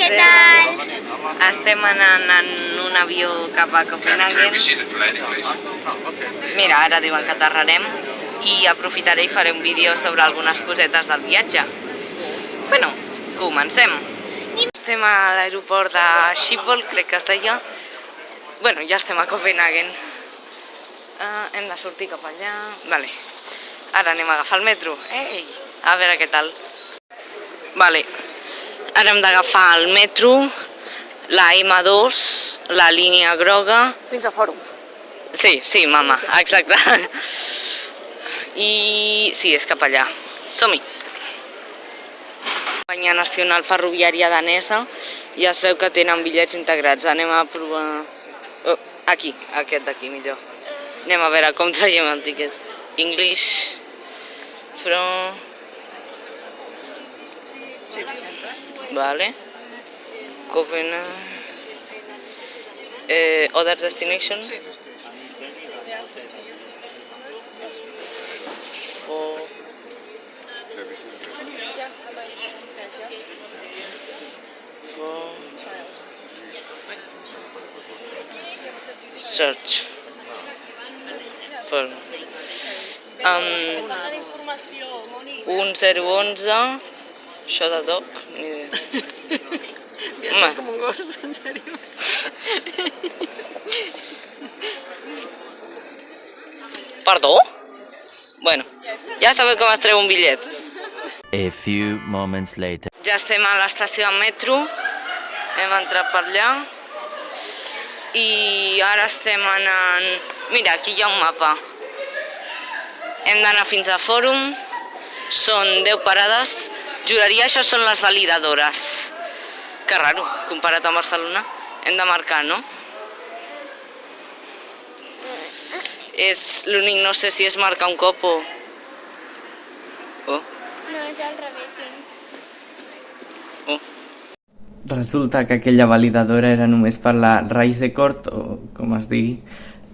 què tal? Estem anant en un avió cap a Copenhagen. Mira, ara diuen que aterrarem i aprofitaré i faré un vídeo sobre algunes cosetes del viatge. Bueno, comencem. Estem a l'aeroport de Schiphol, crec que es deia. Bueno, ja estem a Copenhagen. Hem de sortir cap allà. Vale. Ara anem a agafar el metro. Ei! A veure què tal. Vale. Ara hem d'agafar el metro, la M2, la línia groga... Fins a Fòrum. Sí, mama, exacte. I sí, és cap allà. Som-hi. Companyia Nacional Ferroviària Danesa i es veu que tenen bitllets integrats. Anem a provar... Aquí, aquest d'aquí millor. Anem a veure com traiem el tiquet. English from... City Center. Vale. Copenhagen. Other destination? Sí. Search. For. 1011. Això de doc, ni idea. Viatges com un gos, en sèrio. Perdó? Bueno, ja sabeu com es treu un bitllet. A few moments later. Ja estem a l'estació de metro, hem entrat per allà i ara estem anant... Mira, aquí hi ha un mapa. Hem d'anar fins a Fòrum, són 10 parades, juraria això són les validadores. Que raro, comparat amb Barcelona. Hem de marcar, no? És l'únic, no sé si és marcar un cop o... No, és al revés. Resulta que aquella validadora era només per la Reisekort, o com es digui,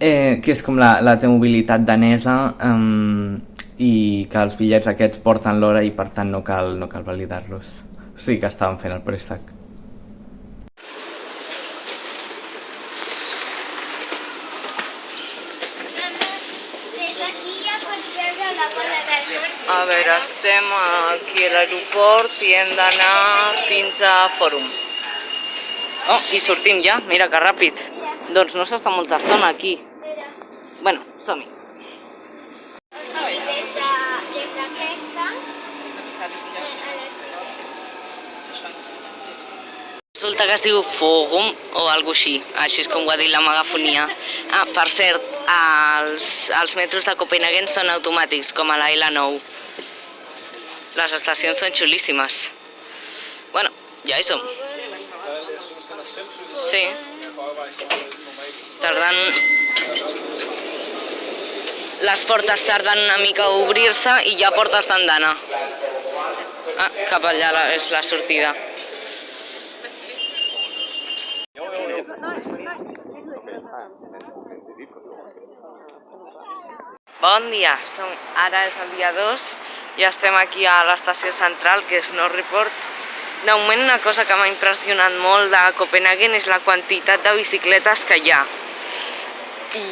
que és com la T-mobilitat danesa, i que els bitllets aquests porten l'hora i per tant no cal validar-los. O sigui que estaven fent el préstec. A veure, estem aquí a l'aeroport i hem d'anar fins a Fòrum. Oh, i sortim ja, mira que ràpid. Doncs no s'està molta estona aquí. Bueno, som-hi. Des d'aquesta... Resulta que es diu Fòrum o alguna cosa així és com ho ha dit la megafonia. Per cert, els metros de Copenhagen són automàtics, com a la L9. Les estacions són xulíssimes. Bueno, ja hi som. Sí. Tarden... Les portes tarden una mica a obrir-se i hi ha portes d'andana. Cap allà és la sortida. Bon dia, ara és el dia 2 i estem aquí a l'estació central, que és Norreport. De moment una cosa que m'ha impressionat molt de Copenhagen és la quantitat de bicicletes que hi ha. I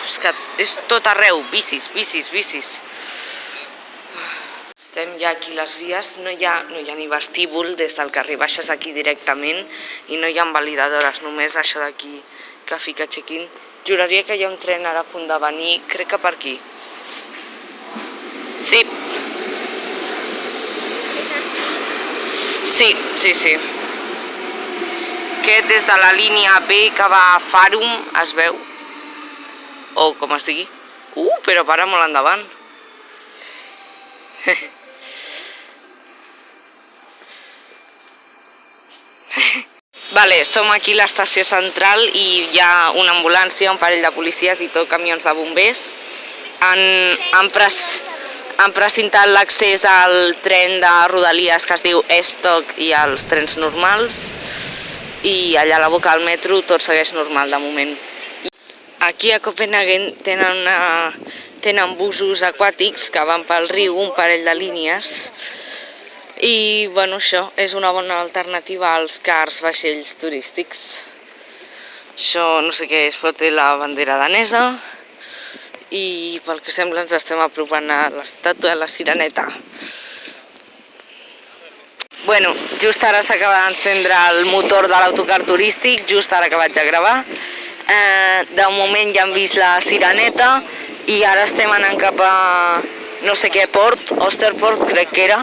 és que és tot arreu, bicis. Estem ja aquí a les vies, no hi ha ni vestíbul des del carrer, baixes aquí directament i no hi ha validadores, només això d'aquí que fica check-in. Juraria que hi ha un tren ara a punt de venir, crec que per aquí. Sí. Sí. Aquest és de la línia B que va a Fòrum, es veu? O com es digui. Però para molt endavant. Vale, som aquí a l'estació central i hi ha una ambulància, un parell de policies i tot camions de bombers. Han precintat l'accés al tren de Rodalies que es diu S-Tog i als trens normals. I allà a la boca del metro tot segueix normal de moment. Aquí a Copenhagen tenen busos aquàtics que van pel riu, un parell de línies. I, bueno, això és una bona alternativa als cars vaixells turístics. Això no sé què és, però té la bandera danesa i pel que sembla ens estem apropant a l'estàtua de la Sireneta. Bueno, just ara s'acaba d'encendre el motor de l'autocar turístic, just ara que vaig a gravar. De moment ja hem vist la Sireneta i ara estem anant cap a no sé què port, Oosterpoort crec que era.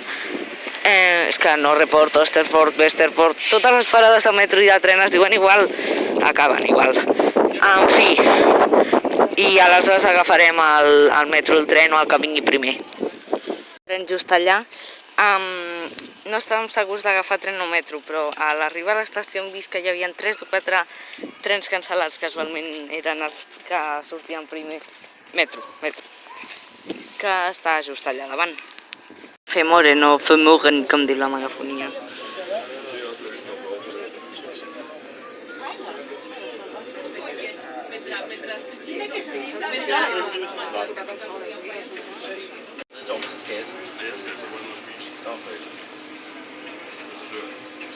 És que no report, Oosterpoort, Westerpoort, totes les parades de metro i de tren es diuen igual, acaben igual. En fi, i aleshores agafarem el metro, el tren o el que vingui primer. Tren just allà. No estàvem segurs d'agafar tren o metro, però a l'arribar a l'estació hem vist que hi havia 3 o 4 trens cancel·lats, casualment eren els que sortien primer. Metro, que està just allà davant. Femoren o femoren, com diu la megafonia.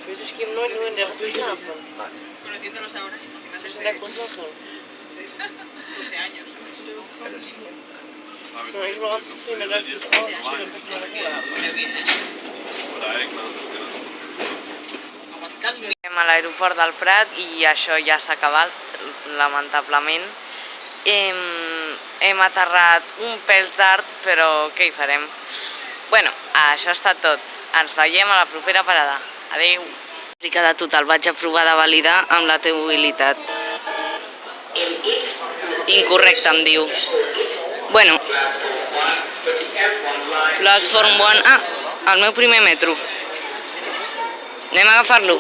Wist ik hem nooit in de slapen. Conociéndonos ahora. Se será conocido. 12 años. No, ich war so viel mit Leuten zu Hause. Ich bin ein bisschen Estem a l'aeroport del Prat i això ja s'ha acabat, lamentablement. Hem aterrat un pèl tard, però què hi farem? Bueno, això ha estat tot. Ens veiem a la propera parada. Adéu. De tot el vaig a provar de validar amb la T-mobilitat. Incorrecte, em diu. Bueno. Platform 1. Ah, el meu primer metro. Anem a agafar-lo.